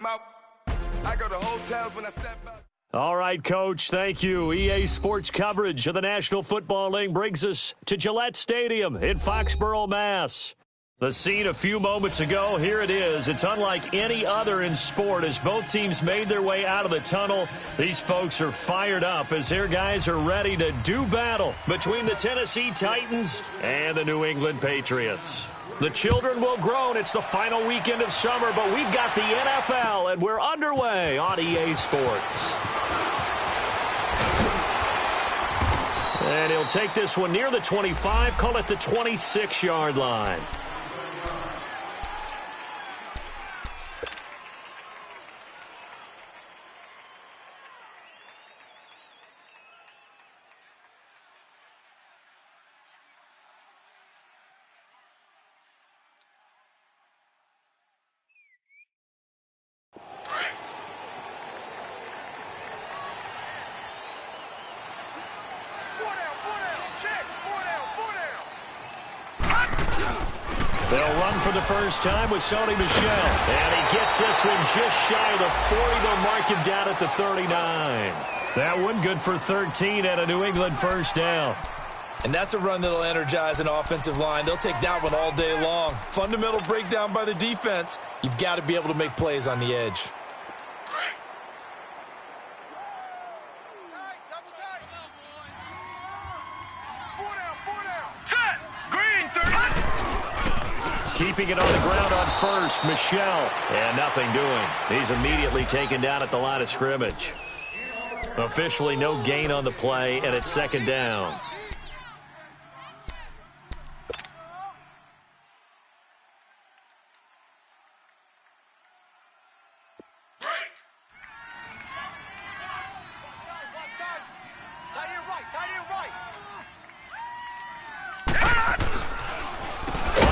out. I go to hotels when I step out. All right, Coach, thank you. EA Sports coverage of the National Football League brings us to Gillette Stadium in Foxborough, Mass. The scene a few moments ago, here it is. It's unlike any other in sport as both teams made their way out of the tunnel. These folks are fired up as their guys are ready to do battle between the Tennessee Titans and the New England Patriots. The children will groan. It's the final weekend of summer, but we've got the NFL, and we're underway on EA Sports. And he'll take this one near the 25, call it the 26-yard line. They'll run for the first time with Sony Michel. And he gets this one just shy of the 40. They'll mark him down at the 39. That one good for 13 and a New England first down. And that's a run that'll energize an offensive line. They'll take that one all day long. Fundamental breakdown by the defense. You've got to be able to make plays on the edge. Keeping it on the ground on first, Michel. And nothing doing. He's immediately taken down at the line of scrimmage. Officially no gain on the play, and it's second down.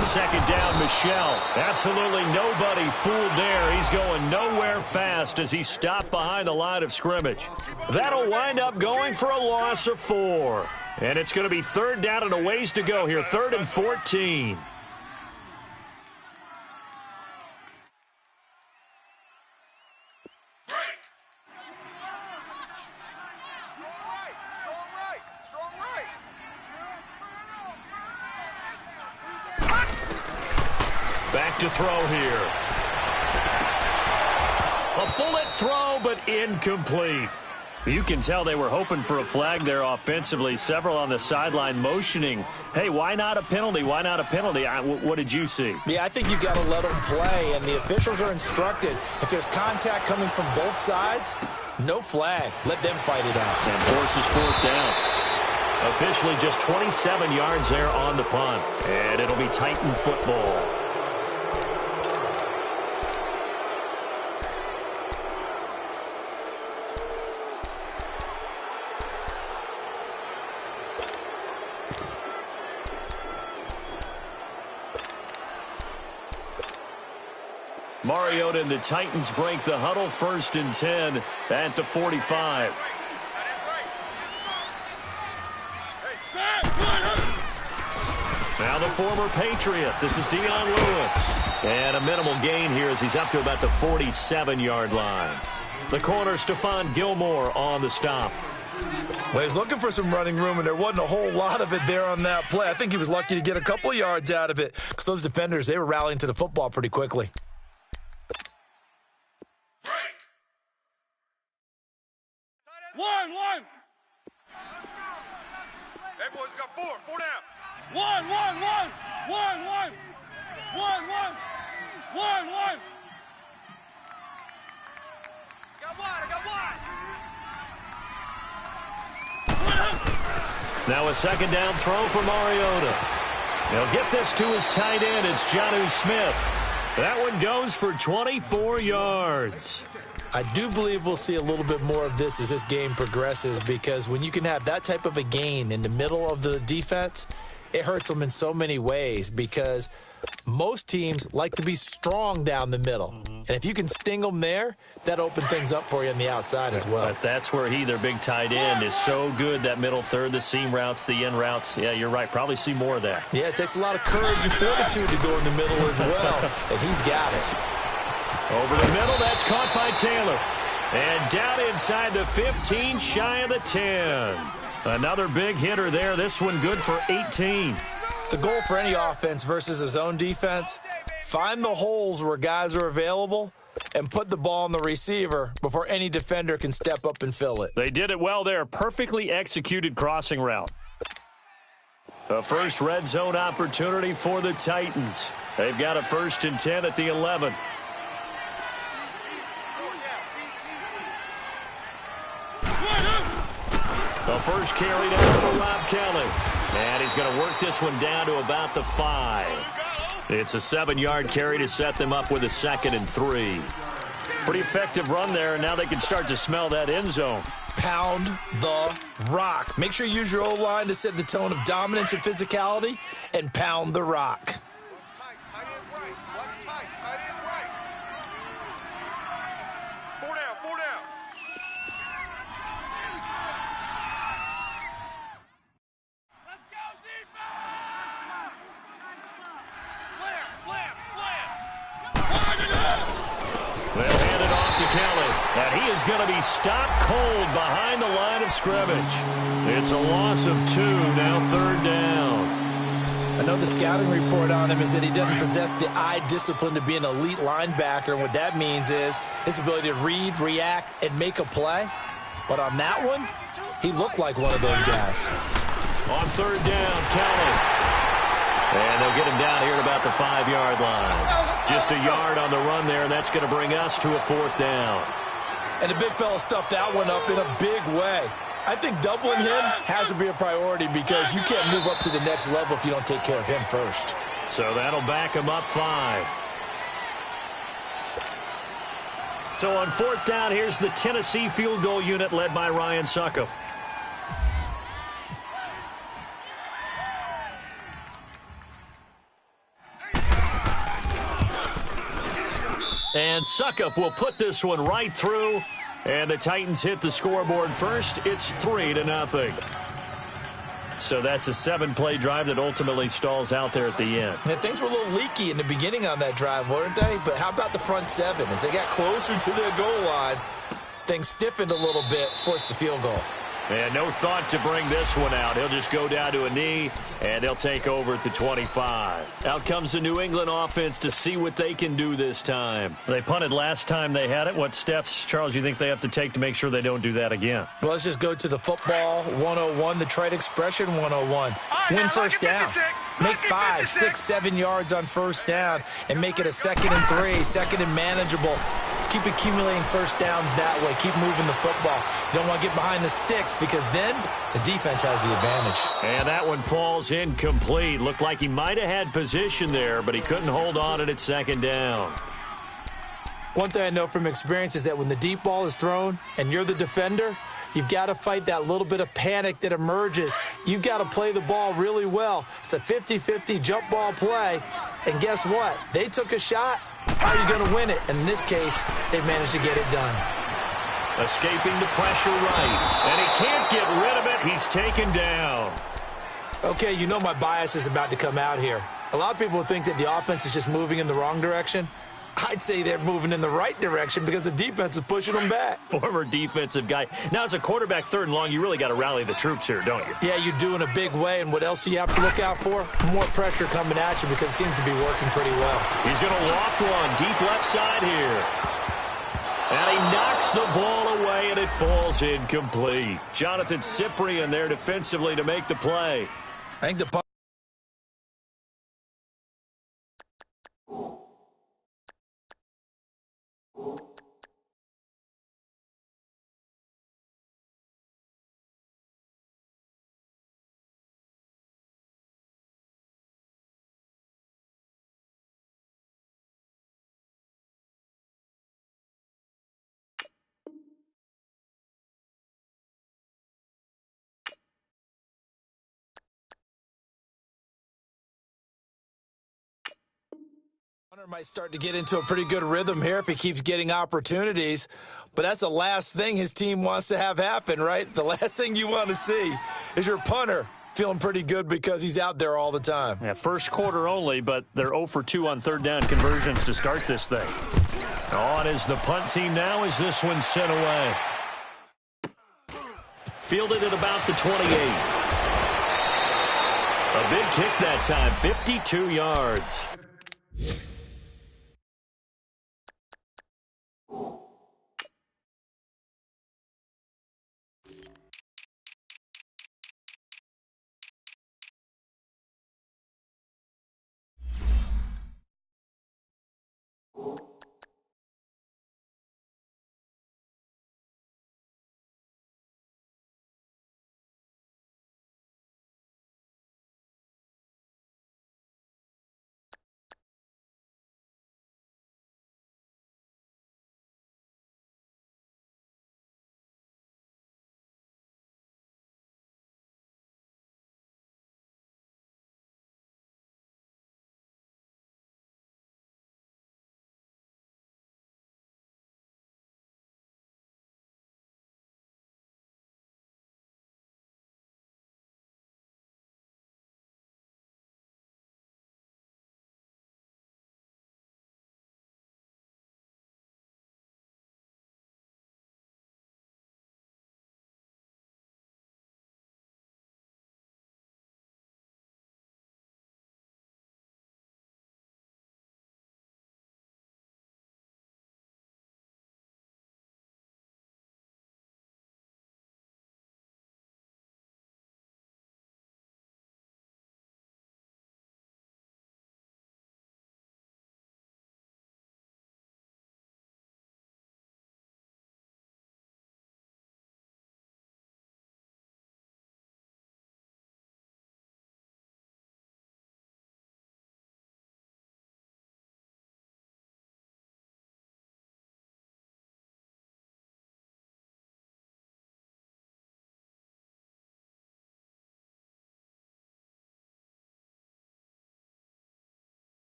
Second down, Michel. Absolutely nobody fooled there. He's going nowhere fast as he stopped behind the line of scrimmage. That'll wind up going for a loss of 4. And it's going to be third down and a ways to go here. 3rd and 14. Back to throw here. A bullet throw, but incomplete. You can tell they were hoping for a flag there offensively. Several on the sideline motioning, hey, why not a penalty? Why not a penalty? What did you see? Yeah, I think you've got to let them play, and the officials are instructed. If there's contact coming from both sides, no flag. Let them fight it out. And forces 4th down. Officially just 27 yards there on the punt. And it'll be Titan football. Mariota and the Titans break the huddle, 1st and 10 at the 45. Now the former Patriot. This is Dion Lewis. And a minimal gain here as he's up to about the 47-yard line. The corner, Stephon Gilmore on the stop. Well, he's looking for some running room, and there wasn't a whole lot of it there on that play. I think he was lucky to get a couple of yards out of it because those defenders, they were rallying to the football pretty quickly. One. Hey, boys, we got 4 down. One. I got one. Now a second down throw for Mariota. He'll get this to his tight end. It's Jonnu Smith. That one goes for 24 yards. I do believe we'll see a little bit more of this as this game progresses, because when you can have that type of a gain in the middle of the defense, it hurts them in so many ways, because most teams like to be strong down the middle. And if you can sting them there, that opens things up for you on the outside as well. But that's where their big tight end, is so good, that middle third, the seam routes, the in routes. Yeah, you're right. Probably see more of that. Yeah, it takes a lot of courage and fortitude to go in the middle as well, and he's got it. Over the middle, that's caught by Taylor. And down inside the 15, shy of the 10. Another big hitter there. This one good for 18. The goal for any offense versus a zone defense, find the holes where guys are available and put the ball on the receiver before any defender can step up and fill it. They did it well there. Perfectly executed crossing route. A first red zone opportunity for the Titans. They've got a 1st and 10 at the 11. The first carry down for Rob Kelly. And he's going to work this one down to about the 5. It's a 7-yard carry to set them up with a 2nd and 3. Pretty effective run there, and now they can start to smell that end zone. Pound the rock. Make sure you use your O-line to set the tone of dominance and physicality, and pound the rock. And he is going to be stopped cold behind the line of scrimmage. It's a loss of 2, now 3rd down. I know the scouting report on him is that he doesn't possess the eye discipline to be an elite linebacker. And what that means is his ability to read, react, and make a play. But on that one, he looked like one of those guys. On 3rd down, Kelly. And they'll get him down here at about the 5-yard line. Just a yard on the run there, and that's going to bring us to a 4th down. And the big fella stuffed that one up in a big way. I think doubling him has to be a priority because you can't move up to the next level if you don't take care of him first. So that'll back him up 5. So on 4th down, here's the Tennessee field goal unit led by Ryan Suckup. And Suckup will put this one right through. And the Titans hit the scoreboard first. It's 3-0. So that's a 7-play drive that ultimately stalls out there at the end. Yeah, things were a little leaky in the beginning on that drive, weren't they? But how about the front 7? As they got closer to the goal line, things stiffened a little bit, forced the field goal. And no thought to bring this one out. He'll just go down to a knee, and they'll take over at the 25. Out comes the New England offense to see what they can do this time. They punted last time they had it. What steps, Charles, you think they have to take to make sure they don't do that again? Well, let's just go to the football 101, the trade expression 101. Win first down. Make 5, 6, 7 yards on first down and make it a 2nd and 3, 2nd and manageable. Keep accumulating first downs that way. Keep moving the football. You don't want to get behind the sticks because then the defense has the advantage. And that one falls incomplete. Looked like he might have had position there, but he couldn't hold on at 2nd down. One thing I know from experience is that when the deep ball is thrown and you're the defender, you've got to fight that little bit of panic that emerges. You've got to play the ball really well. It's a 50-50 jump ball play. And guess what? They took a shot. How are you going to win it? And in this case, they managed to get it done. Escaping the pressure right. And he can't get rid of it. He's taken down. Okay, you know my bias is about to come out here. A lot of people think that the offense is just moving in the wrong direction. I'd say they're moving in the right direction because the defense is pushing them back. Former defensive guy. Now, as a quarterback 3rd and long, you really got to rally the troops here, don't you? Yeah, you do in a big way. And what else do you have to look out for? More pressure coming at you because it seems to be working pretty well. He's going to loft one deep left side here. And he knocks the ball away, and it falls incomplete. Jonathan Cyprien there defensively to make the play. I think the might start to get into a pretty good rhythm here if he keeps getting opportunities. But that's the last thing his team wants to have happen, right? The last thing you want to see is your punter feeling pretty good because he's out there all the time. Yeah, first quarter only, but they're 0 for 2 on 3rd down conversions to start this thing. On is the punt team now as this one sent away. Fielded at about the 28. A big kick that time, 52 yards.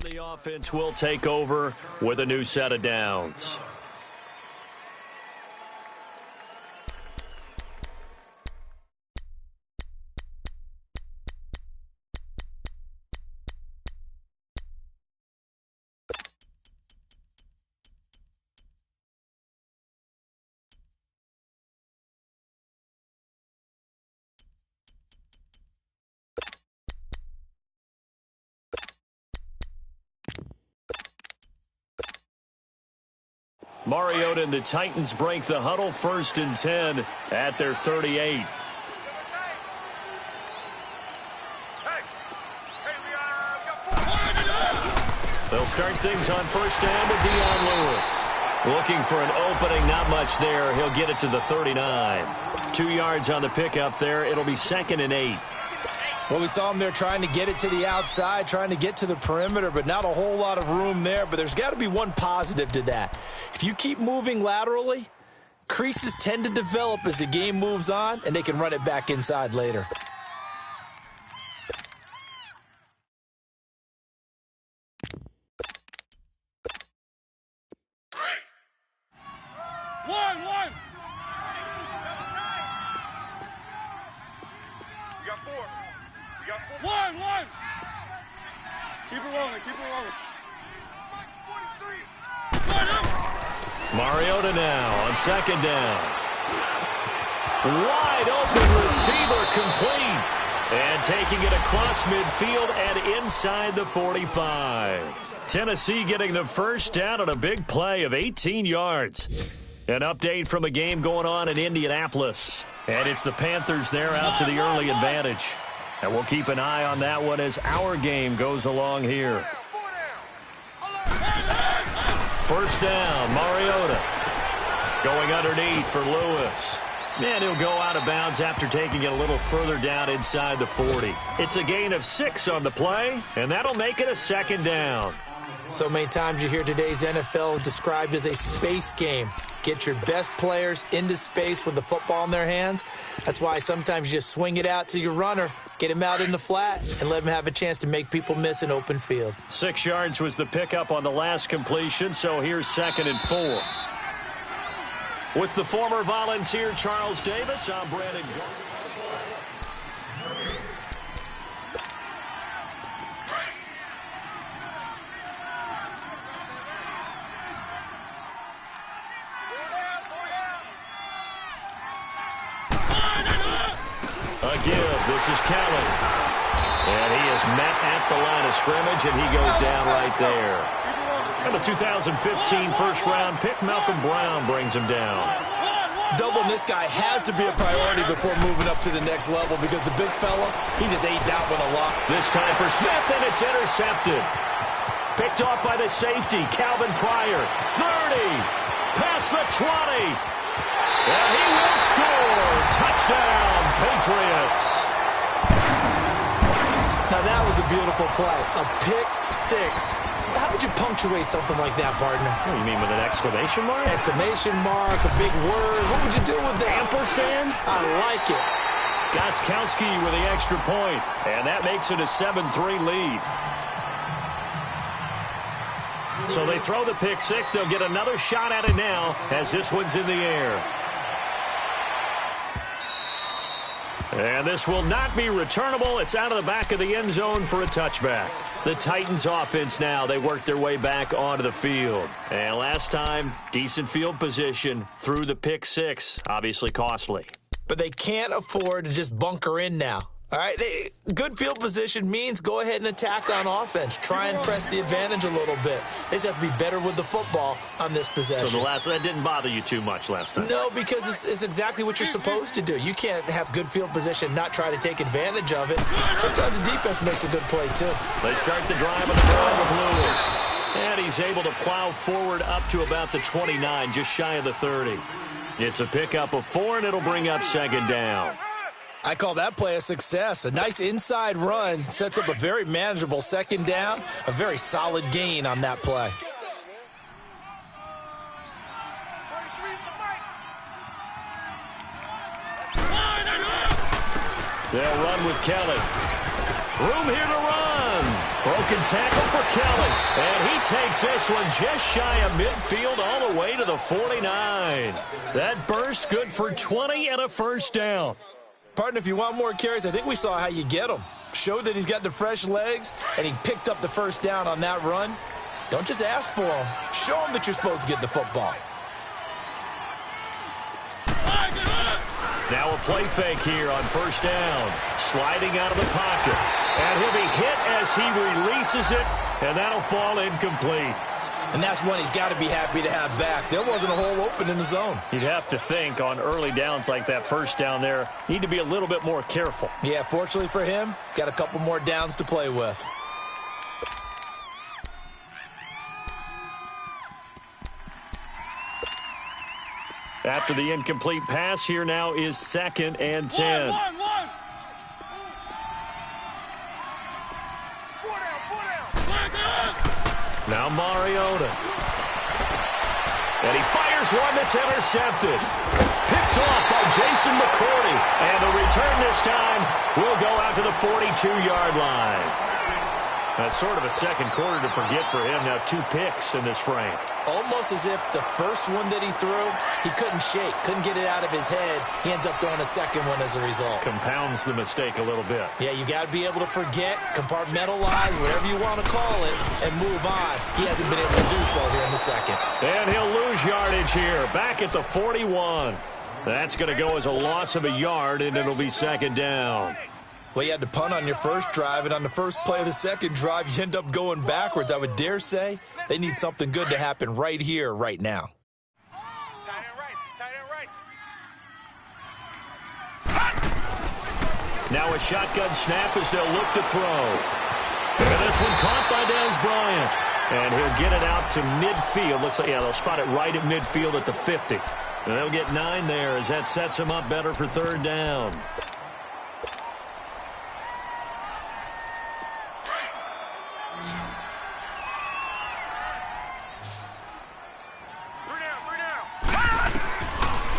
the offense will take over with a new set of downs. Mariota and the Titans break the huddle, 1st and 10 at their 38. They'll start things on 1st down with Dion Lewis. Looking for an opening, not much there. He'll get it to the 39. 2 yards on the pickup there. It'll be 2nd and 8. Well, we saw him there trying to get it to the outside, trying to get to the perimeter, but not a whole lot of room there. But there's got to be one positive to that. If you keep moving laterally, creases tend to develop as the game moves on, and they can run it back inside later. One. We got 4. We got 4. One. Keep it rolling. Mariota now on 2nd down. Wide open receiver complete. And taking it across midfield and inside the 45. Tennessee getting the 1st down on a big play of 18 yards. An update from a game going on in Indianapolis. And it's the Panthers there out to the early advantage. And we'll keep an eye on that one as our game goes along here. 1st down, Mariota. Going underneath for Lewis. And he'll go out of bounds after taking it a little further down inside the 40. It's a gain of 6 on the play, and that'll make it a 2nd down. So many times you hear today's NFL described as a space game. Get your best players into space with the football in their hands. That's why sometimes you just swing it out to your runner, get him out in the flat, and let him have a chance to make people miss an open field. 6 yards was the pickup on the last completion, so here's 2nd and 4. With the former Volunteer Charles Davis, I'm Brandon Gardner. A give. This is Kelly. And he is met at the line of scrimmage, and he goes down right there. And the 2015 first-round pick, Malcolm Brown, brings him down. Doubling this guy has to be a priority before moving up to the next level because the big fella, he just ate that one a lot. This time for Smith, and it's intercepted. Picked off by the safety, Calvin Pryor. 30, past the 20. And he will score. Touchdown, Patriots. Now that was a beautiful play. A pick 6. How would you punctuate something like that, partner? What do you mean, with an exclamation mark? Exclamation mark, a big word. What would you do with that? Ampersand? I like it. Gostkowski with the extra point, and that makes it a 7-3 lead. So they throw the pick 6. They'll get another shot at it now as this one's in the air. And this will not be returnable. It's out of the back of the end zone for a touchback. The Titans offense now, they work their way back onto the field. And last time, decent field position through the pick 6. Obviously costly. But they can't afford to just bunker in now. All right, good field position means go ahead and attack on offense. Try and press the advantage a little bit. They just have to be better with the football on this possession. So that didn't bother you too much last time? No, because it's exactly what you're supposed to do. You can't have good field position, not try to take advantage of it. Sometimes the defense makes a good play, too. They start the drive on the ground with Lewis. And he's able to plow forward up to about the 29, just shy of the 30. It's a pickup of 4, and it'll bring up 2nd down. I call that play a success. A nice inside run sets up a very manageable 2nd down. A very solid gain on that play. They'll run with Kelly. Room here to run. Broken tackle for Kelly. And he takes this one just shy of midfield all the way to the 49. That burst good for 20 and a first down. Partner, if you want more carries, I think we saw how you get them. Showed that he's got the fresh legs, and he picked up the first down on that run. Don't just ask for them. Show them that you're supposed to get the football. Now a play fake here on first down. Sliding out of the pocket. And he'll be hit as he releases it, and that'll fall incomplete. And that's one he's got to be happy to have back. There wasn't a hole open in the zone. You'd have to think on early downs like that first down there, need to be a little bit more careful. Yeah, fortunately for him, got a couple more downs to play with. After the incomplete pass, here now is 2nd and 10. Four down. Now Mariota. And he fires one that's intercepted. Picked off by Jason McCourty. And the return this time will go out to the 42-yard line. That's sort of a second quarter to forget for him. Now 2 picks in this frame. Almost as if the first one that he threw, he couldn't shake, couldn't get it out of his head. He ends up throwing a second one as a result. Compounds the mistake a little bit. Yeah, you got to be able to forget, compartmentalize, whatever you want to call it, and move on. He hasn't been able to do so here in the second. And he'll lose yardage here, back at the 41. That's going to go as a loss of a yard, and it'll be 2nd down. Well, you had to punt on your first drive, and on the first play of the second drive, you end up going backwards. I would dare say they need something good to happen right here, right now. Tight end right. Now a shotgun snap as they'll look to throw. And this one caught by Dez Bryant. And he'll get it out to midfield. Looks like, yeah, they'll spot it right at midfield at the 50. And they'll get 9 there as that sets them up better for 3rd down.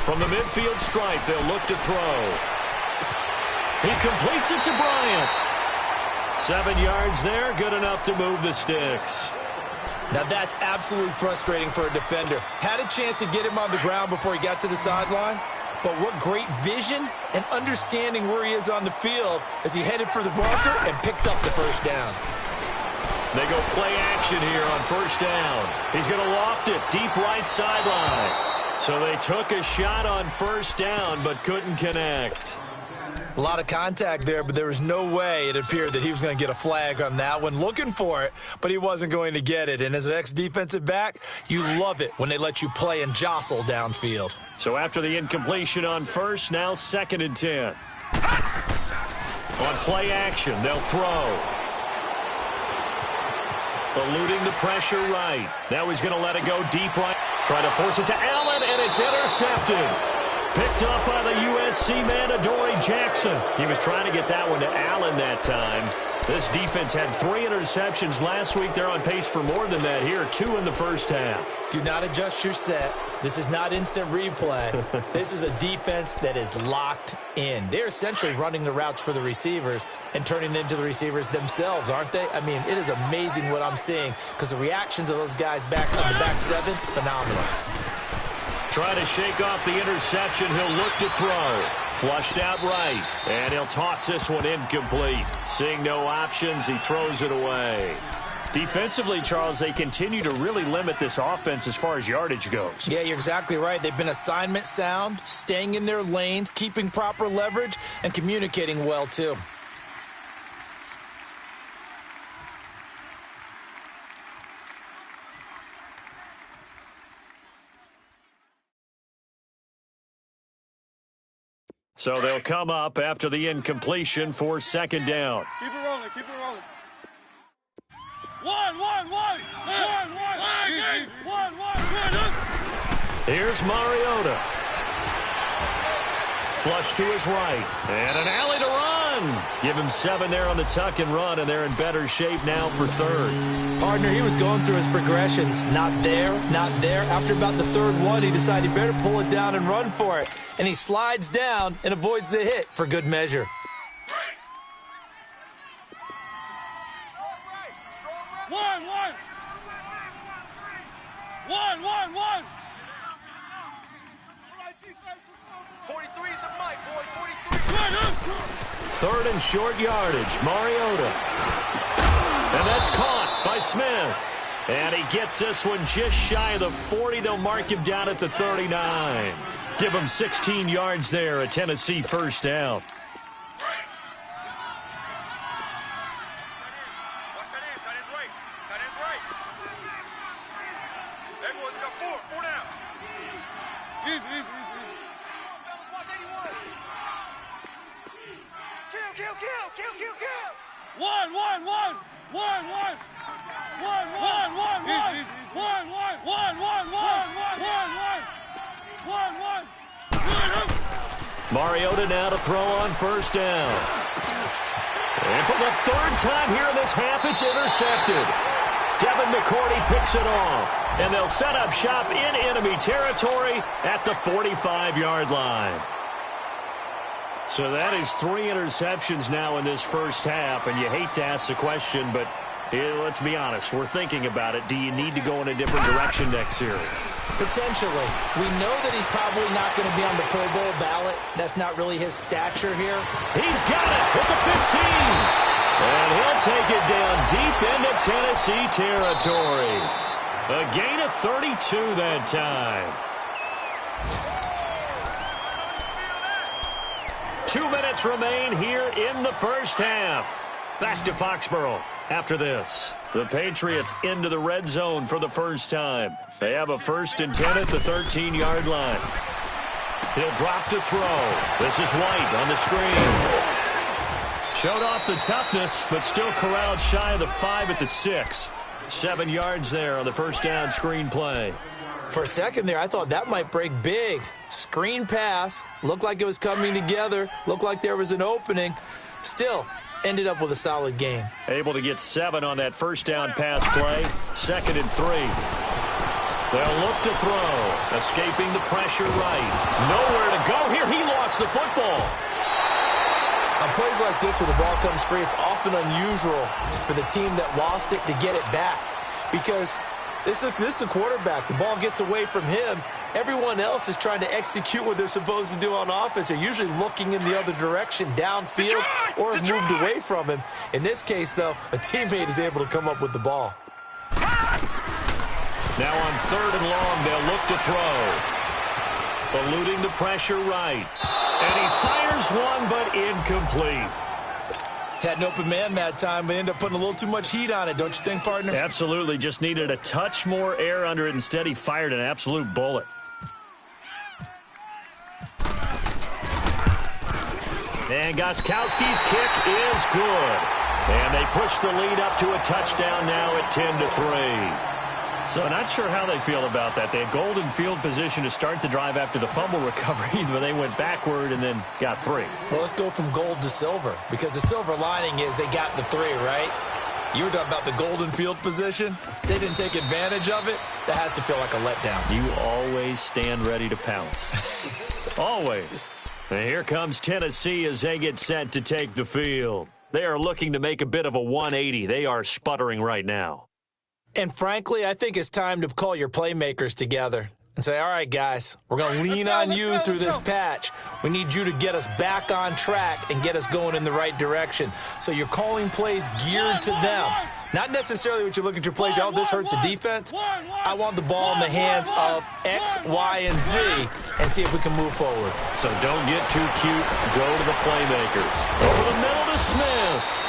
From the midfield stripe, they'll look to throw. He completes it to Bryant. 7 yards there, good enough to move the sticks. Now that's absolutely frustrating for a defender. Had a chance to get him on the ground before he got to the sideline, but what great vision and understanding where he is on the field as he headed for the marker and picked up the first down. They go play action here on first down. He's going to loft it deep right sideline. So they took a shot on first down but couldn't connect. A lot of contact there, but there was no way it appeared that he was going to get a flag on that one. Looking for it, but he wasn't going to get it. And as an ex-defensive back, you love it when they let you play and jostle downfield. So after the incompletion on first, now 2nd and 10. On play action, they'll throw. Eluding the pressure right. Now he's going to let it go deep right. Trying to force it to Allen, and it's intercepted. Picked up by the USC man, Adoree Jackson. He was trying to get that one to Allen that time. This defense had 3 interceptions last week. They're on pace for more than that here, 2 in the first half. Do not adjust your set. This is not instant replay. This is a defense that is locked in. They're essentially running the routes for the receivers and turning into the receivers themselves, aren't they? I mean, it is amazing what I'm seeing because the reactions of those guys back on the back 7, phenomenal. Trying to shake off the interception. He'll look to throw. Flushed out right. And he'll toss this one incomplete. Seeing no options, he throws it away. Defensively, Charles, they continue to really limit this offense as far as yardage goes. Yeah, you're exactly right. They've been assignment sound, staying in their lanes, keeping proper leverage, and communicating well, too. So they'll come up after the incompletion for 2nd down. Keep it rolling. One. Here's Mariota. Flush to his right. And an alley to run. Give him 7 there on the tuck and run, and they're in better shape now for 3rd. Partner, he was going through his progressions. Not there, not there. After about the 3rd one, he decided he better pull it down and run for it. And he slides down and avoids the hit for good measure. Third and short yardage, Mariota. And that's caught by Smith. And he gets this one just shy of the 40. They'll mark him down at the 39. Give him 16 yards there, a Tennessee first down. Mariota now to throw on first down. And for the third time here in this half, it's intercepted. Devin McCourty picks it off. And they'll set up shop in enemy territory at the 45-yard line. So that is 3 interceptions now in this first half. And you hate to ask the question, but let's be honest. We're thinking about it. Do you need to go in a different direction next series? Potentially. We know that he's probably not going to be on the Pro Bowl ballot. That's not really his stature here. He's got it with the 15. And he'll take it down deep into Tennessee territory. A gain of 32 that time. 2 minutes remain here in the first half. Back to Foxborough after this. The Patriots into the red zone for the first time. They have a 1st and 10 at the 13-yard line. He'll drop to throw. This is White on the screen. Showed off the toughness, but still corralled shy of the 5 at the 6. 7 yards there on the first down screen play. For a second there, I thought that might break big. Screen pass. Looked like it was coming together. Looked like there was an opening. Still, ended up with a solid game. Able to get 7 on that first down pass play. 2nd and 3. They'll look to throw. Escaping the pressure right. Nowhere to go here. He lost the football. On plays like this where the ball comes free, it's often unusual for the team that lost it to get it back. Because this is the quarterback. The ball gets away from him. Everyone else is trying to execute what they're supposed to do on offense. They're usually looking in the other direction, downfield, or have moved away from him. In this case, though, a teammate is able to come up with the ball. Now on 3rd and long, they'll look to throw. Eluding the pressure right. And he fires one, but incomplete. Had an open man that time, but ended up putting a little too much heat on it, don't you think, partner? Absolutely. Just needed a touch more air under it. Instead, he fired an absolute bullet. And Gostkowski's kick is good. And they push the lead up to a touchdown now at 10-3. So not sure how they feel about that. They had golden field position to start the drive after the fumble recovery, but they went backward and then got 3. Well, let's go from gold to silver, because the silver lining is they got the 3, right? You were talking about the golden field position. They didn't take advantage of it. That has to feel like a letdown. You always stand ready to pounce. Always. And here comes Tennessee as they get set to take the field. They are looking to make a bit of a 180. They are sputtering right now. And frankly, I think it's time to call your playmakers together and say, all right, guys, we're going to lean on you through this patch. We need you to get us back on track and get us going in the right direction. So you're calling plays geared to them. Not necessarily what you look at your plays, oh, this hurts the defense. I want the ball in the hands of X, Y, and Z and see if we can move forward. So don't get too cute. Go to the playmakers. Over the middle to Smith.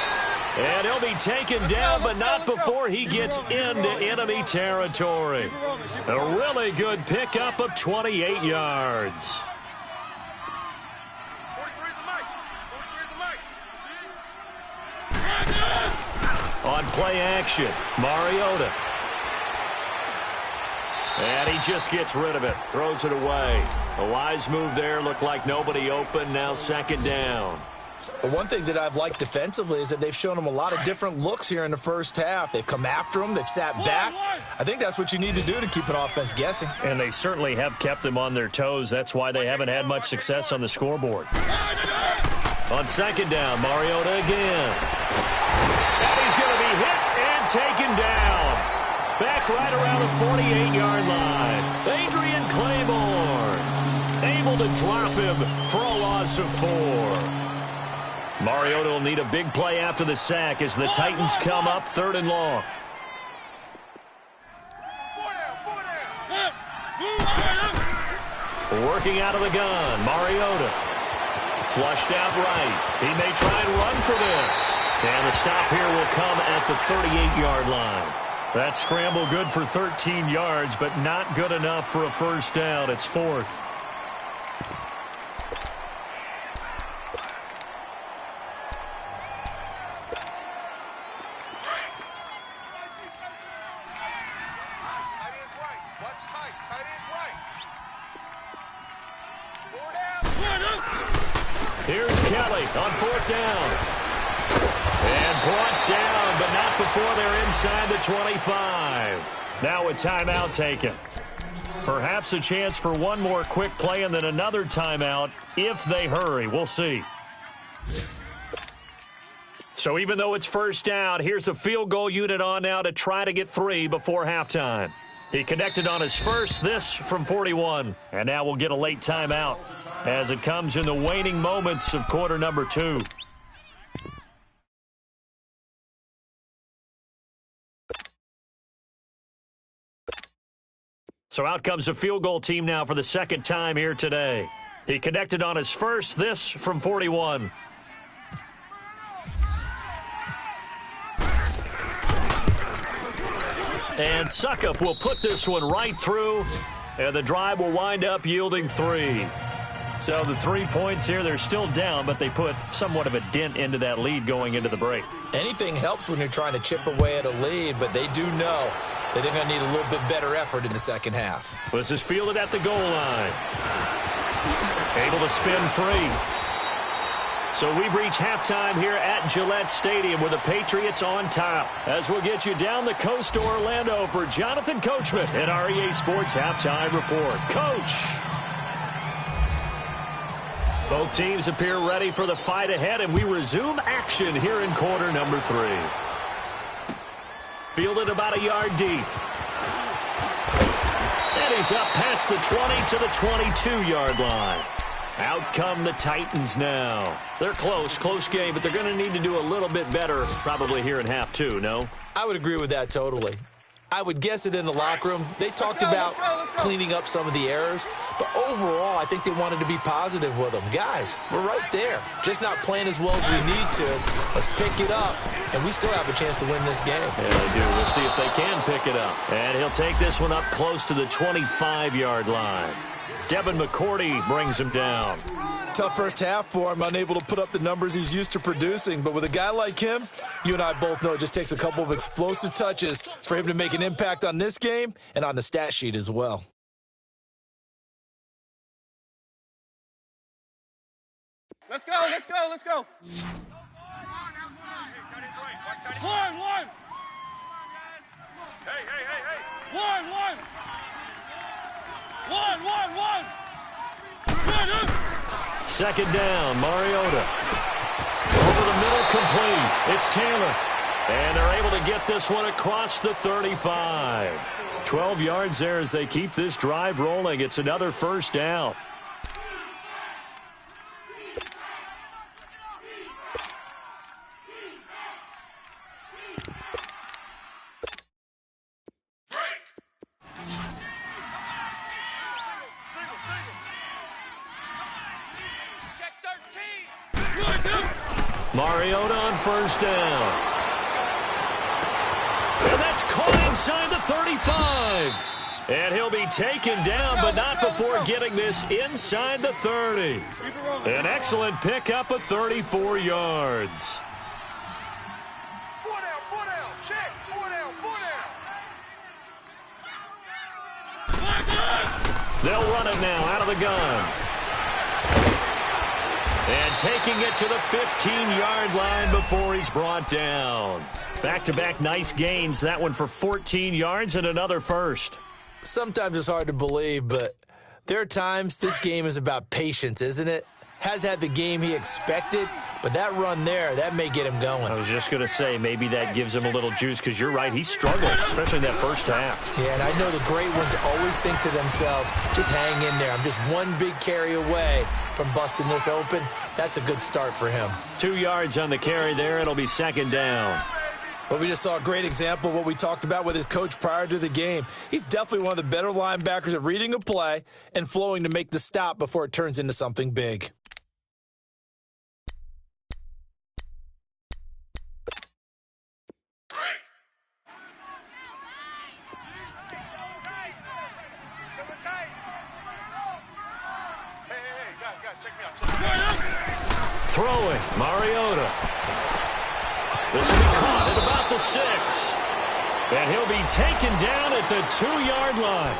And he'll be taken down, but not before he gets into enemy territory. A really good pickup of 28 yards. 43's the mic. On play action, Mariota. And he just gets rid of it, throws it away. A wise move there, looked like nobody open, now 2nd down. But one thing that I've liked defensively is that they've shown them a lot of different looks here in the first half. They've come after them. They've sat back. I think that's what you need to do to keep an offense guessing. And they certainly have kept them on their toes. That's why they haven't had much success on the scoreboard. On 2nd down, Mariota again. And he's going to be hit and taken down. Back right around the 48-yard line. Adrian Claiborne able to drop him for a loss of 4. Mariota will need a big play after the sack as the Titans come up 3rd and long. Working out of the gun, Mariota. Flushed out right. He may try and run for this. And the stop here will come at the 38-yard line. That scramble good for 13 yards, but not good enough for a first down. It's 4th. Here's Kelly on 4th down. And brought down, but not before they're inside the 25. Now a timeout taken. Perhaps a chance for one more quick play and then another timeout if they hurry. We'll see. So even though it's first down, here's the field goal unit on now to try to get 3 before halftime. He connected on his first, this from 41. And now we'll get a late timeout as it comes in the waning moments of quarter number 2. So out comes the field goal team now for the second time here today. He connected on his first, this from 41. And Suckup will put this one right through, and the drive will wind up yielding 3. So the 3 points here, they're still down, but they put somewhat of a dent into that lead going into the break. Anything helps when you're trying to chip away at a lead, but they do know that they're going to need a little bit better effort in the second half. This is fielded at the goal line. Able to spin free. So we've reached halftime here at Gillette Stadium with the Patriots on top. As we'll get you down the coast to Orlando for Jonathan Coachman at our EA Sports Halftime Report. Coach! Both teams appear ready for the fight ahead, and we resume action here in quarter number 3. Fielded about a yard deep. And he's up past the 20 to the 22-yard line. Out come the Titans now. They're close game, but they're going to need to do a little bit better probably here in half 2, no? I would agree with that totally. I would guess it in the locker room. They talked about cleaning up some of the errors, but overall, I think they wanted to be positive with them. Guys, we're right there. Just not playing as well as we need to. Let's pick it up, and we still have a chance to win this game. Yeah, they do. We'll see if they can pick it up. And he'll take this one up close to the 25-yard line. Devin McCourty brings him down. Tough first half for him, unable to put up the numbers he's used to producing. But with a guy like him, you and I both know it just takes a couple of explosive touches for him to make an impact on this game and on the stat sheet as well. Let's go. One. Hey. One. Second down, Mariota. Over the middle, complete. It's Taylor. And they're able to get this one across the 35. 12 yards there as they keep this drive rolling. It's another first down. Mariota on first down. And that's caught inside the 35. And he'll be taken down, but not before getting this inside the 30. An excellent pickup of 34 yards. Foot out, check, foot out. They'll run it now out of the gun. And taking it to the 15-yard line before he's brought down. Back-to-back nice gains. That one for 14 yards and another first. Sometimes it's hard to believe, but there are times this game is about patience, isn't it? Has had the game he expected, But that run there, that may get him going. I was just going to say, maybe that gives him a little juice, because you're right, he struggled, especially in that first half. Yeah, and I know the great ones always think to themselves, just hang in there. I'm just one big carry away from busting this open. That's a good start for him. 2 yards on the carry there. It'll be second down. Well, we just saw a great example of what we talked about with his coach prior to the game. He's definitely one of the better linebackers at reading a play and flowing to make the stop before it turns into something big. Throwing, Mariota. This will be caught at about the 6. And he'll be taken down at the 2-yard line.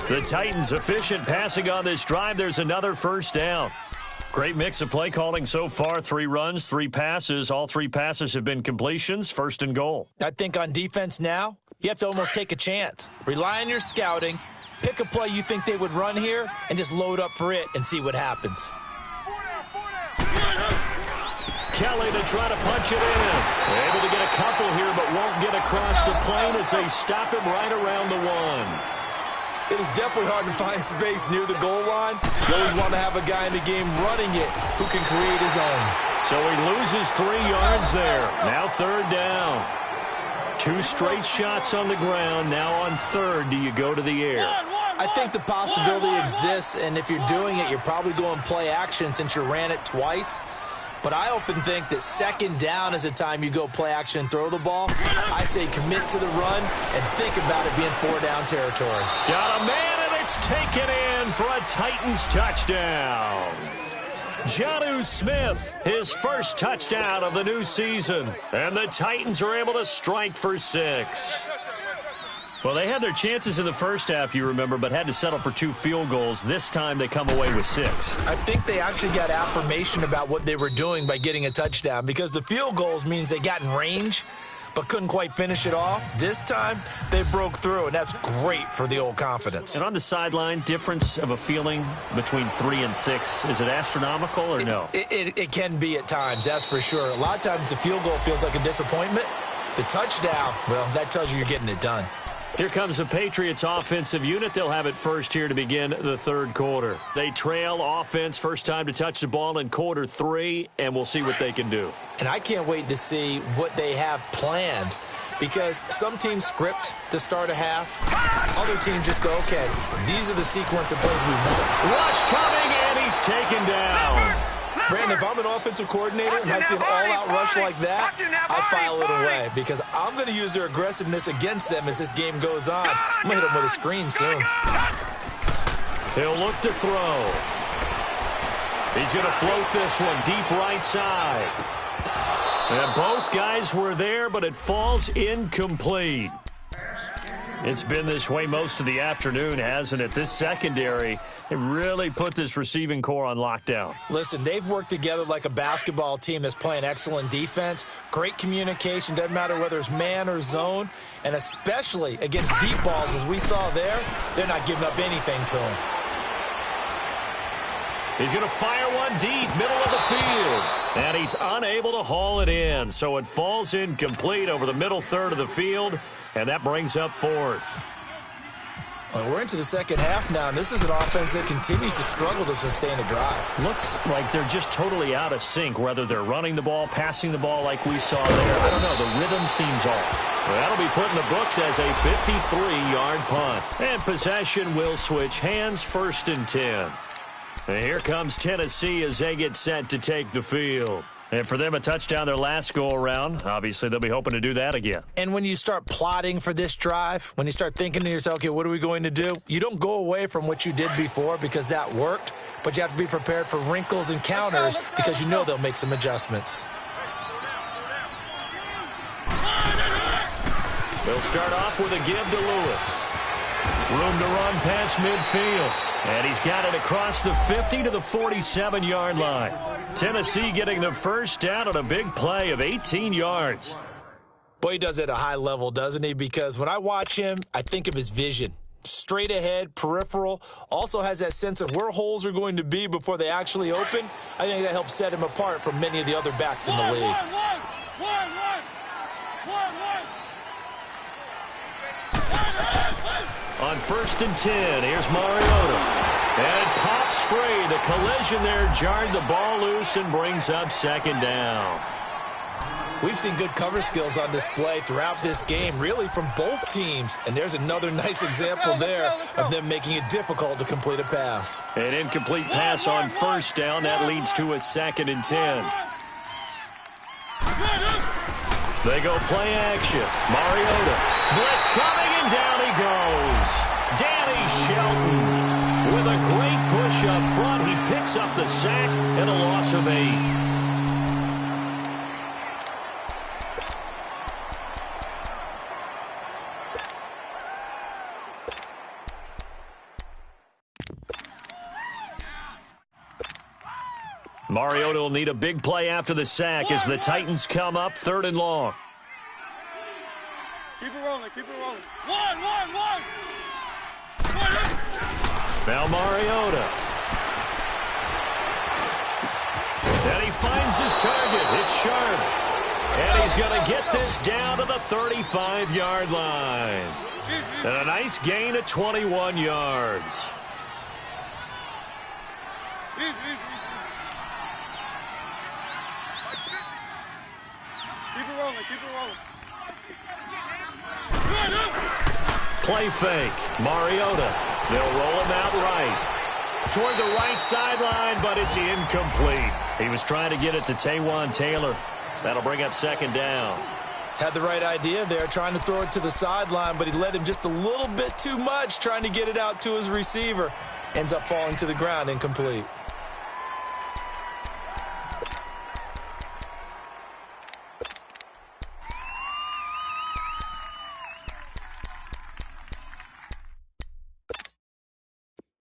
The Titans efficient passing on this drive. There's another first down. Great mix of play calling so far. 3 runs, 3 passes. All 3 passes have been completions. First and goal. I think on defense now, you have to almost take a chance. Rely on your scouting. Pick a play you think they would run here and just load up for it and see what happens. Kelly to try to punch it in. Able to get a couple here, but won't get across the plane as they stop him right around the 1. It is definitely hard to find space near the goal line. You always want to have a guy in the game running it who can create his own. So he loses 3 yards there. Now third down. 2 straight shots on the ground. Now on third, do you go to the air? I think the possibility exists, and if you're doing it, you're probably going play action since you ran it twice. But I often think that second down is a time you go play action and throw the ball. I say commit to the run and think about it being 4-down territory. Got a man, and it's taken in for a Titans touchdown. Jonnu Smith, his first touchdown of the new season. And the Titans are able to strike for 6. Well, they had their chances in the first half, you remember, but had to settle for 2 field goals. This time they come away with 6. I think they actually got affirmation about what they were doing by getting a touchdown, because the field goals means they got in range but couldn't quite finish it off. This time they broke through, and that's great for the old confidence. And on the sideline, difference of a feeling between 3 and 6, is it astronomical or no? It can be at times, that's for sure. A lot of times the field goal feels like a disappointment. The touchdown, well, that tells you you're getting it done. Here comes the Patriots offensive unit. They'll have it first here to begin the third quarter. They trail offense, first time to touch the ball in quarter 3, and we'll see what they can do. And I can't wait to see what they have planned, because some teams script to start a half. Other teams just go, okay, these are the sequence of plays we want. Rush coming, and he's taken down. Brandon, if I'm an offensive coordinator and I see an all-out rush like that, I file it away, because I'm going to use their aggressiveness against them as this game goes on. I'm going to hit them with a screen soon. He'll look to throw. He's going to float this one deep right side. And both guys were there, but it falls incomplete. It's been this way most of the afternoon, hasn't it? This secondary, they really put this receiving core on lockdown. Listen, they've worked together like a basketball team that's playing excellent defense. Great communication, doesn't matter whether it's man or zone. And especially against deep balls, as we saw there, they're not giving up anything to them. He's going to fire one deep, middle of the field. And he's unable to haul it in. So it falls incomplete over the middle third of the field. And that brings up fourth. Well, we're into the second half now, and this is an offense that continues to struggle to sustain a drive. Looks like they're just totally out of sync, whether they're running the ball, passing the ball like we saw there. I don't know. The rhythm seems off. Well, that'll be put in the books as a 53-yard punt. And possession will switch hands, 1st and 10. And here comes Tennessee as they get set to take the field. And for them, a touchdown their last go-around. Obviously, they'll be hoping to do that again. And when you start plotting for this drive, when you start thinking to yourself, okay, what are we going to do? You don't go away from what you did before because that worked, but you have to be prepared for wrinkles and counters because you know they'll make some adjustments. They'll start off with a give to Lewis. Room to run past midfield. And he's got it across the 50 to the 47-yard line. Tennessee getting the first down on a big play of 18 yards. Boy, he does it at a high level, doesn't he? Because when I watch him, I think of his vision. Straight ahead, peripheral, also has that sense of where holes are going to be before they actually open. I think that helps set him apart from many of the other backs in the league. On 1st and 10, here's Mariota. And it pops free. The collision there jarred the ball loose and brings up 2nd down. We've seen good cover skills on display throughout this game, really from both teams. And there's another nice example there of them making it difficult to complete a pass. An incomplete pass on 1st down. That leads to a 2nd and 10. They go play action. Mariota. Blitz coming, and down he goes. Danny Shelton with a great push up front. He picks up the sack and a loss of 8. Mariota will need a big play after the sack as the Titans come up 3rd and long. Keep it rolling, keep it rolling. One. Now Mariota. And he finds his target. It's sharp. And he's going to get this down to the 35-yard line. And a nice gain of 21 yards. Keep it rolling. Play fake. Mariota. They'll roll him out right. Toward the right sideline, but it's incomplete. He was trying to get it to Taywan Taylor. That'll bring up 2nd down. Had the right idea there, trying to throw it to the sideline, but he led him just a little bit too much, trying to get it out to his receiver. Ends up falling to the ground, incomplete.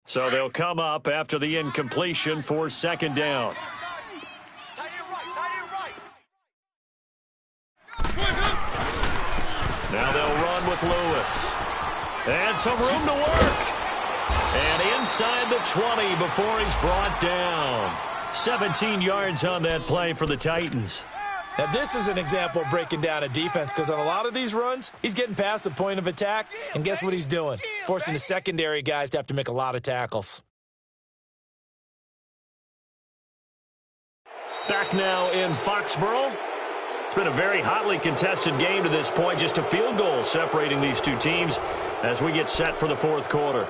So they'll come up after the incompletion for 2nd down. Now they'll run with Lewis. And some room to work. And inside the 20 before he's brought down. 17 yards on that play for the Titans. Now, this is an example of breaking down a defense because on a lot of these runs, he's getting past the point of attack, and guess what he's doing? Forcing the secondary guys to have to make a lot of tackles. Back now in Foxborough. It's been a very hotly contested game to this point. Just a field goal separating these two teams as we get set for the 4th quarter.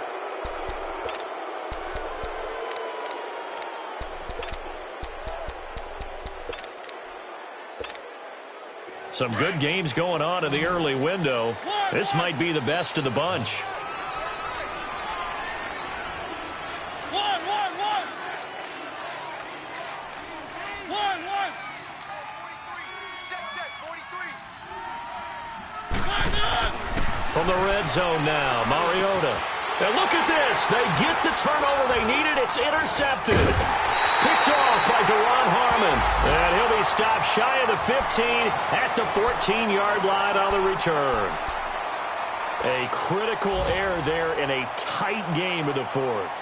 Some good games going on in the early window. This might be the best of the bunch. From the red zone now, Mariota. And look at this. They get the turnover they needed. It's intercepted. Picked off by Deron Harmon. And he'll be stopped shy of the 15 at the 14-yard line on the return. A critical error there in a tight game of the 4th.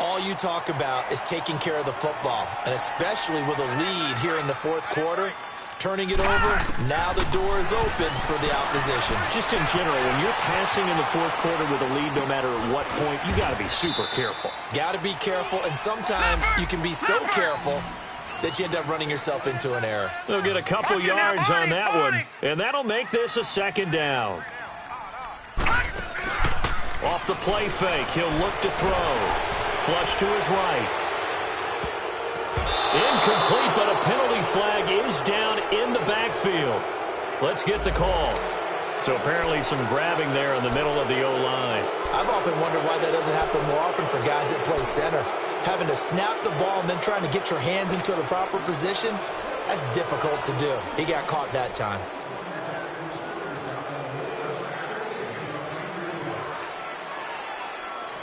All you talk about is taking care of the football, and especially with a lead here in the 4th quarter. Turning it over, now the door is open for the opposition. Just in general, when you're passing in the 4th quarter with a lead, no matter at what point, you got to be super careful. Got to be careful, and sometimes you can be so careful that you end up running yourself into an error. They'll get a couple yards on that one, and that'll make this a 2nd down. Off the play fake, he'll look to throw. Flush to his right. Incomplete, but a penalty flag is down in the backfield. Let's get the call. So apparently some grabbing there in the middle of the O-line. I've often wondered why that doesn't happen more often for guys that play center. Having to snap the ball and then trying to get your hands into the proper position, that's difficult to do. He got caught that time.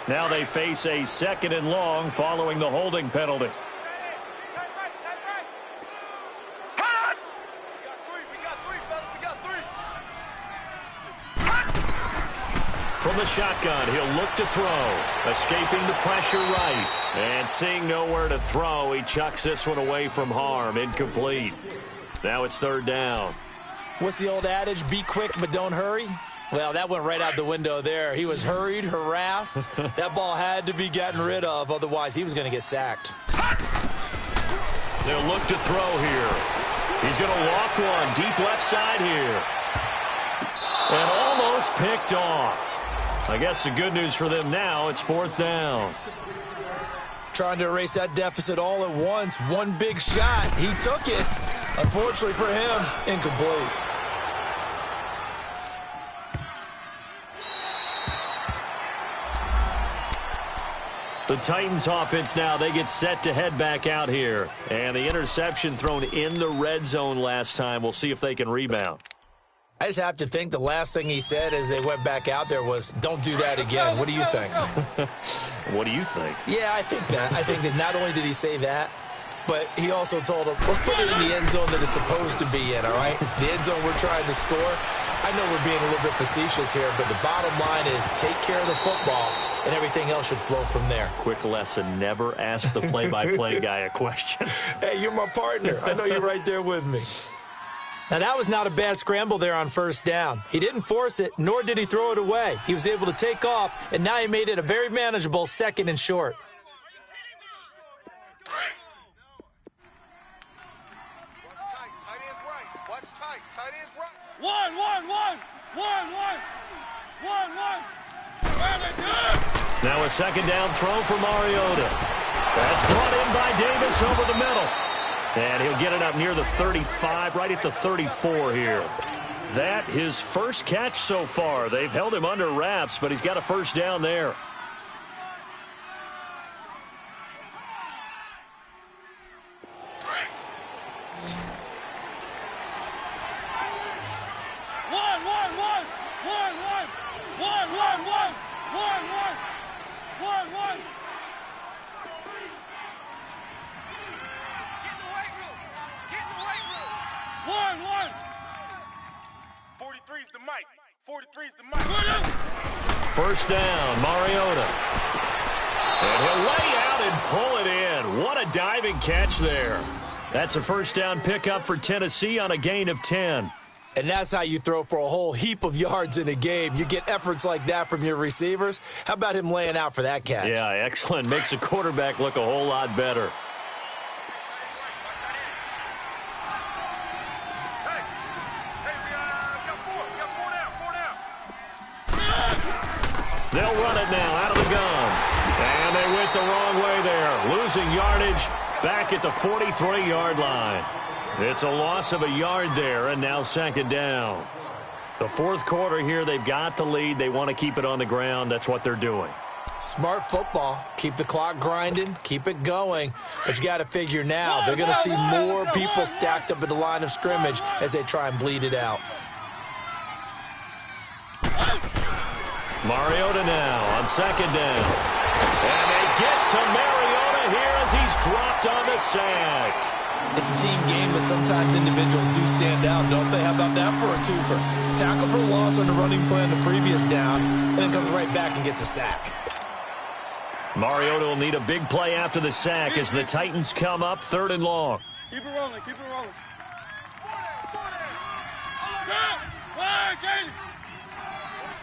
Now they face a 2nd and long following the holding penalty. From the shotgun. He'll look to throw. Escaping the pressure right. And seeing nowhere to throw, he chucks this one away from harm. Incomplete. Now it's third down. What's the old adage? Be quick, but don't hurry? Well, that went right out the window there. He was hurried, harassed. That ball had to be gotten rid of. Otherwise, he was going to get sacked. They'll look to throw here. He's going to loft one. Deep left side here. And almost picked off. I guess the good news for them now, it's fourth down. Trying to erase that deficit all at once. One big shot. He took it. Unfortunately for him, incomplete. The Titans offense now, they get set to head back out here. And the interception thrown in the red zone last time. We'll see if they can rebound. I just have to think the last thing he said as they went back out there was, don't do that again. What do you think? What do you think? Yeah, I think that. I think that not only did he say that, but he also told them, let's put it in the end zone that it's supposed to be in, all right? The end zone we're trying to score. I know we're being a little bit facetious here, but the bottom line is take care of the football, and everything else should flow from there. Quick lesson, never ask the play-by-play guy a question. Hey, you're my partner. I know you're right there with me. Now, that was not a bad scramble there on first down. He didn't force it, nor did he throw it away. He was able to take off, and now he made it a very manageable second and short. One. Now a second down throw for Mariota. That's brought in by Davis over the middle. And he'll get it up near the 35, right at the 34 here. That his first catch so far. They've held him under wraps, but he's got a first down there. First down, Mariota. And he'll lay out and pull it in. What a diving catch there. That's a first down pickup for Tennessee on a gain of 10. And that's how you throw for a whole heap of yards in a game. You get efforts like that from your receivers. How about him laying out for that catch? Yeah, excellent. Makes the quarterback look a whole lot better. They'll run it now out of the gun. And they went the wrong way there. Losing yardage back at the 43-yard line. It's a loss of a yard there, and now second down. The fourth quarter here, they've got the lead. They want to keep it on the ground. That's what they're doing. Smart football. Keep the clock grinding. Keep it going. But you got to figure now, they're going to see more people stacked up at the line of scrimmage as they try and bleed it out. Mariota now on second down. And they get to Mariota here as he's dropped on the sack. It's a team game, but sometimes individuals do stand out, don't they? How about that for a twofer? Tackle for loss on the running play on the previous down, and then comes right back and gets a sack. Mariota will need a big play after the sack as the Titans come up third and long. Keep it rolling.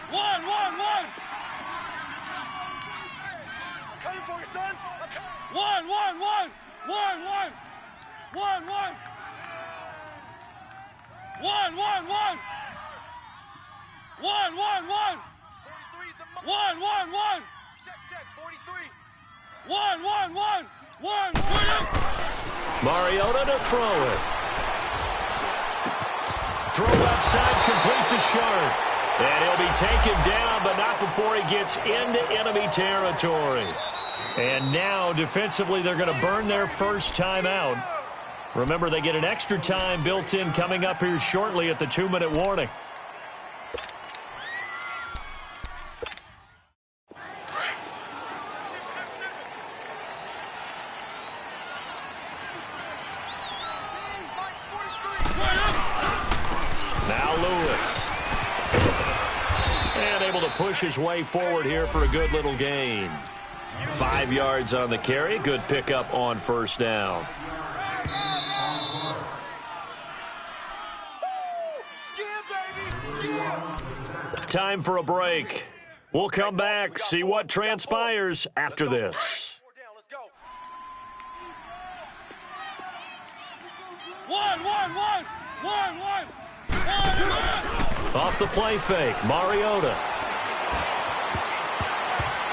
One. Coming for you, son. One. Check, 43. One. Mariota to throw it. Throw left side complete to Sharp. And he'll be taken down, but not before he gets into enemy territory. And now, defensively, they're going to burn their first timeout. Remember, they get an extra time built in coming up here shortly at the 2-minute warning. to push his way forward here for a good little gain. 5 yards on the carry. Good pickup on first down. Time for a break. We'll come back, see what transpires after this. One. Off the play fake, Mariota.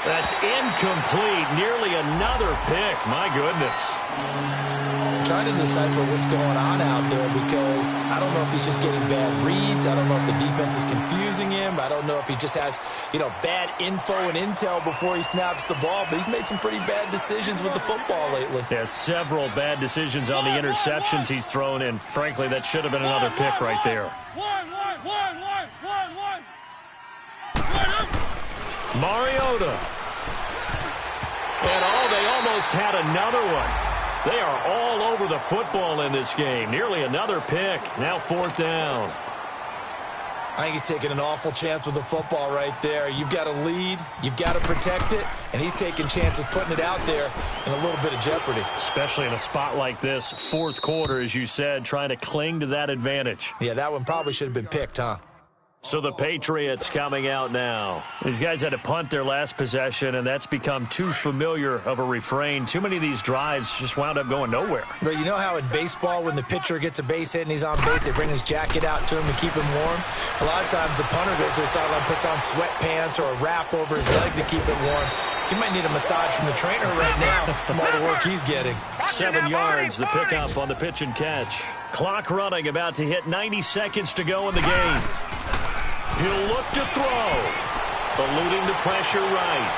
That's incomplete. Nearly another pick. My goodness. I'm trying to decipher what's going on out there because I don't know if he's just getting bad reads. I don't know if the defense is confusing him. I don't know if he just has, bad info and intel before he snaps the ball. But he's made some pretty bad decisions with the football lately. Yeah, several bad decisions on the interceptions he's thrown, and frankly, that should have been another pick right there. One. Mariota. And they almost had another one. They are all over the football in this game. Nearly another pick. Now 4th down. I think he's taking an awful chance with the football right there. You've got to lead. You've got to protect it. And he's taking chances putting it out there in a little bit of jeopardy. Especially in a spot like this, 4th quarter, as you said, trying to cling to that advantage. Yeah, that one probably should have been picked, huh? So the Patriots coming out now. These guys had to punt their last possession, and that's become too familiar of a refrain. Too many of these drives just wound up going nowhere. But you know how in baseball, when the pitcher gets a base hit and he's on base, they bring his jacket out to him to keep him warm? A lot of times the punter goes to the sideline, puts on sweatpants or a wrap over his leg to keep it warm. He might need a massage from the trainer right now from all the work he's getting. 7 yards, the pickup on the pitch and catch. Clock running, about to hit 90 seconds to go in the game. He'll look to throw. Eluding the pressure right.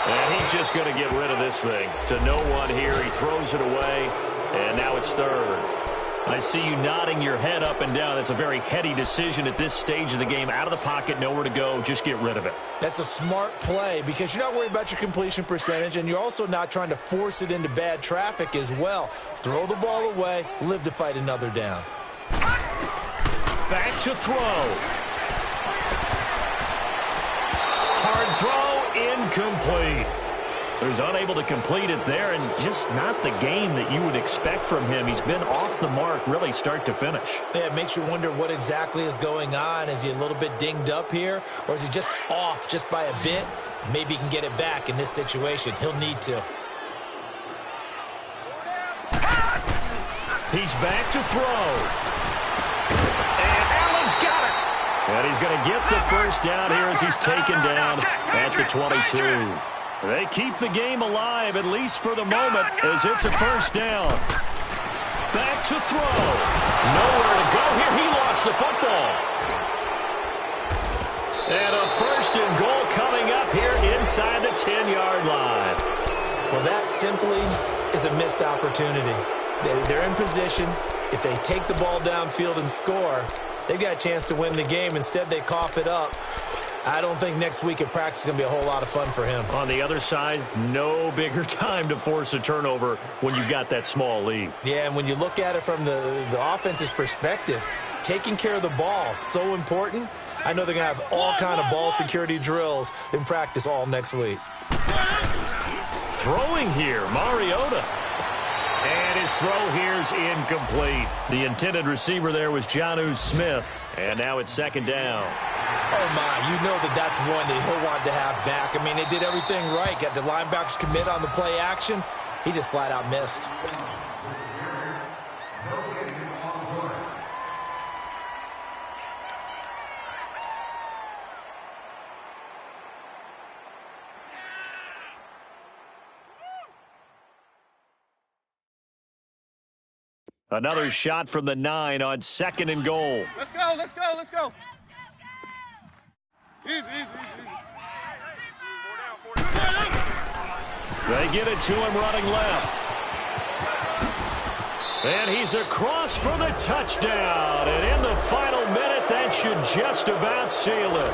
And he's just going to get rid of this thing. To no one here. He throws it away. And now it's 3rd. I see you nodding your head up and down. That's a very heady decision at this stage of the game. Out of the pocket, nowhere to go. Just get rid of it. That's a smart play because you're not worried about your completion percentage, and you're also not trying to force it into bad traffic as well. Throw the ball away. Live to fight another down. Back to throw. Hard throw, incomplete. So he's unable to complete it there, and just not the game that you would expect from him. He's been off the mark, really, start to finish. Yeah, it makes you wonder what exactly is going on. Is he a little bit dinged up here, or is he just off just by a bit? Maybe he can get it back in this situation. He'll need to. He's back to throw. And Allen's got it. And he's going to get the first down here as he's taken down at the 22. They keep the game alive, at least for the moment, as it's a first down. Back to throw. Nowhere to go here. He lost the football. And a 1st and goal coming up here inside the 10-yard line. Well, that simply is a missed opportunity. They're in position. If they take the ball downfield and score, they've got a chance to win the game. Instead, they cough it up. I don't think next week at practice is going to be a whole lot of fun for him. On the other side, no bigger time to force a turnover when you've got that small lead. Yeah, and when you look at it from the offense's perspective, taking care of the ball is so important. I know they're going to have all kind of ball security drills in practice all next week. Throwing here, Mariota. And his throw here's incomplete. The intended receiver there was Jonnu Smith. And now it's 2nd down. Oh, my, you know that's one that he'll want to have back. I mean, they did everything right. Got the linebackers commit on the play action. He just flat out missed. Another shot from the 9 on 2nd and goal. Let's go, let's go, let's go. Easy. They get it to him running left. And he's across for the touchdown. And in the final minute, that should just about seal it.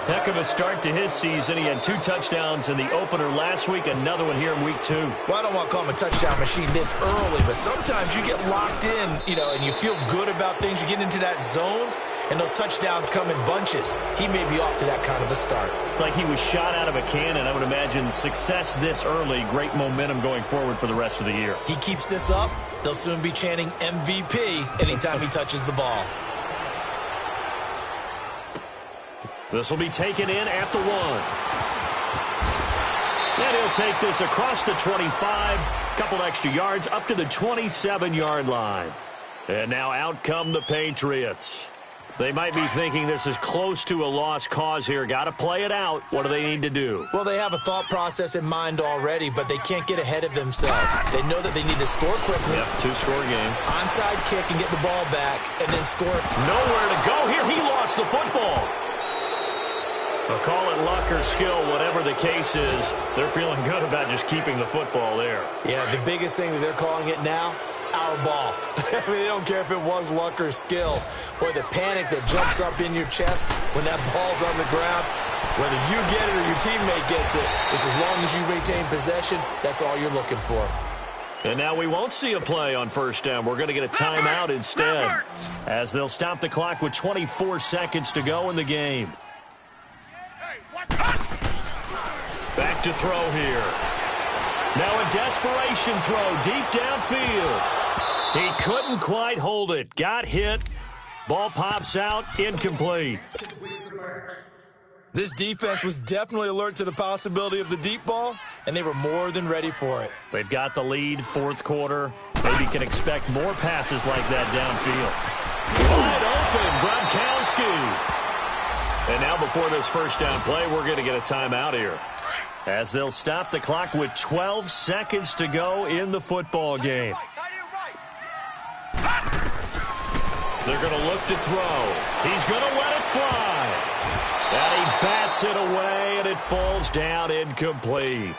Heck of a start to his season. He had 2 touchdowns in the opener last week, another one here in week 2. Well, I don't want to call him a touchdown machine this early, but sometimes you get locked in, and you feel good about things. You get into that zone, and those touchdowns come in bunches. He may be off to that kind of a start. It's like he was shot out of a cannon. I would imagine success this early, great momentum going forward for the rest of the year. He keeps this up, they'll soon be chanting MVP anytime he touches the ball. This will be taken in at the 1. And he'll take this across the 25, couple extra yards up to the 27-yard line. And now out come the Patriots. They might be thinking this is close to a lost cause here. Got to play it out. What do they need to do? Well, they have a thought process in mind already, but they can't get ahead of themselves. They know that they need to score quickly. Yep, two-score game. Onside kick and get the ball back, and then score. Nowhere to go here. He lost the football. I'll call it luck or skill, whatever the case is. They're feeling good about just keeping the football there. Yeah, the biggest thing that they're calling it now, our ball. I mean, they don't care if it was luck or skill. Boy, the panic that jumps up in your chest when that ball's on the ground, whether you get it or your teammate gets it, just as long as you retain possession, that's all you're looking for. And now we won't see a play on first down. We're going to get a timeout instead, as they'll stop the clock with 24 seconds to go in the game. Back to throw here. Now a desperation throw deep downfield. He couldn't quite hold it. Got hit. Ball pops out. Incomplete. This defense was definitely alert to the possibility of the deep ball, and they were more than ready for it. They've got the lead, fourth quarter. Maybe can expect more passes like that downfield. Wide open, Gronkowski. And now before this first down play, we're going to get a timeout here, as they'll stop the clock with 12 seconds to go in the football game. They're going to look to throw. He's going to let it fly. And he bats it away, and it falls down incomplete.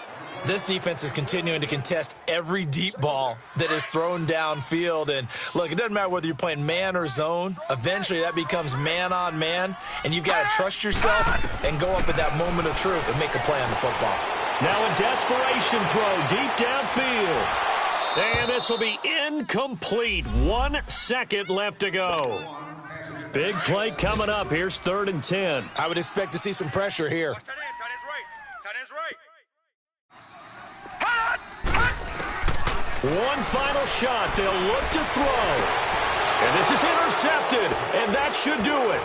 This defense is continuing to contest every deep ball that is thrown downfield. And, look, it doesn't matter whether you're playing man or zone. Eventually, that becomes man-on-man, and you've got to trust yourself and go up at that moment of truth and make a play on the football. Now a desperation throw deep downfield. And this will be incomplete. 1 second left to go. Big play coming up. Here's 3rd and 10. I would expect to see some pressure here. Tight end's right. Tight end's right. One final shot. They'll look to throw. And this is intercepted. And that should do it.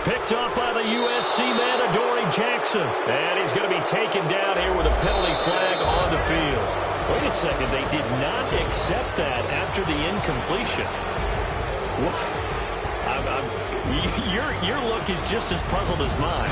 Picked off by the USC man, Adoree Jackson. And he's going to be taken down here with a penalty flag on the field. Wait a second. They did not accept that after the incompletion. What? Your look is just as puzzled as mine.